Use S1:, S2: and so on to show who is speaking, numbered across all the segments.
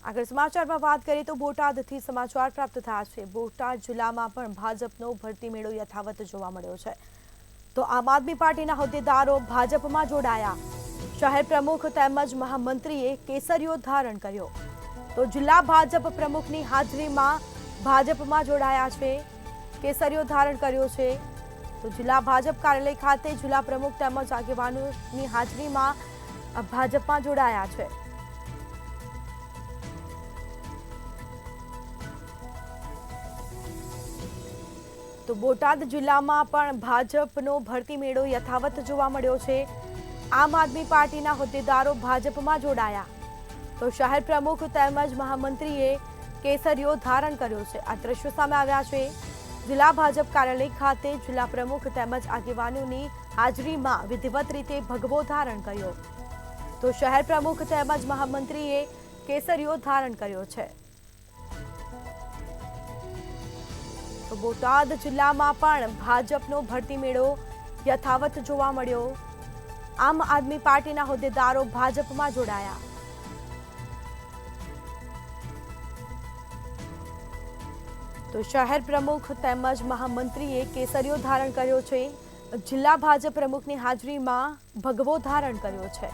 S1: આગળ સમાચારમાં વાત કરીએ તો બોટાદથી સમાચાર પ્રાપ્ત થયા છે। બોટાદ જિલ્લામાં પણ ભાજપનો ભરતી મેળો યથાવત જોવા મળ્યો છે। તો આમ આદમી પાર્ટીના હોદ્દેદારો ભાજપમાં જોડાયા। શહેર પ્રમુખ તેમજ મહામંત્રીએ કેસરીયો ધારણ કર્યો। તો જિલ્લા ભાજપ પ્રમુખની હાજરીમાં ભાજપમાં જોડાયા છે, કેસરીયો ધારણ કર્યો છે। તો જિલ્લા ભાજપ કાર્યાલય ખાતે જિલ્લા પ્રમુખ તેમજ આગેવાનોની હાજરીમાં ભાજપમાં જોડાયા છે। તો બોટાદ જિલ્લામાં પણ ભાજપનો ભરતી મેળો યથાવત જોવા મળ્યો છે। આમ આદમી પાર્ટીના હોદ્દેદારો ભાજપમાં જોડાયા। તો શહેર પ્રમુખ તેમજ મહામંત્રીએ કેસરીયો ધારણ કર્યો છે। આ દ્રશ્યો સામે આવ્યા છે। જિલ્લા ભાજપ કાર્યાલય ખાતે જિલ્લા પ્રમુખ તેમજ આગેવાનોની હાજરીમાં વિધિવત રીતે ભગવો ધારણ કર્યો। તો શહેર પ્રમુખ તેમજ મહામંત્રીએ કેસરીયો ધારણ કર્યો છે। તો બોટાદ જિલ્લામાં પણ ભાજપનો ભરતી મેળો યથાવત જોવા મળ્યો। આમ આદમી પાર્ટીના હોદ્દેદારો ભાજપમાં જોડાયા। તો શહેર પ્રમુખ તેમજ મહામંત્રીએ કેસરીયો ધારણ કર્યો છે। જિલ્લા ભાજપ પ્રમુખની હાજરીમાં ભગવો ધારણ કર્યો છે।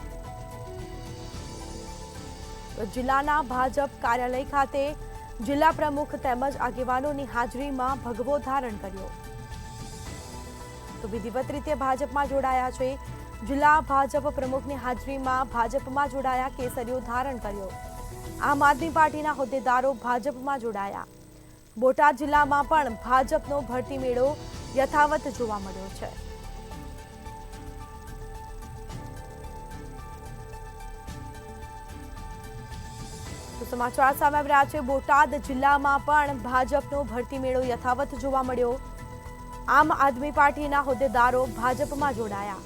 S1: તો જિલ્લાના ભાજપ કાર્યાલય ખાતે જિલ્લા પ્રમુખ તેમજ આગેવાનોની હાજરીમાં ભગવો ધારણ કર્યો। તો વિધિવત રીતે ભાજપમાં જોડાયા છે। જિલ્લા ભાજપ પ્રમુખની હાજરીમાં ભાજપમાં જોડાયા, કેસરીયો ધારણ કર્યો। આમ આદમી પાર્ટીના હોદ્દેદારો ભાજપમાં જોડાયા। બોટાદ જિલ્લામાં પણ ભાજપનો ભરતી મેળો યથાવત જોવા મળ્યો છે। સમાચાર સામે આવી રહ્યા છે। બોટાદ જિલ્લામાં પણ ભાજપનો ભરતી મેળો યથાવત જોવા મળ્યો। આમ આદમી પાર્ટીના હોદ્દેદારો ભાજપમાં જોડાયા।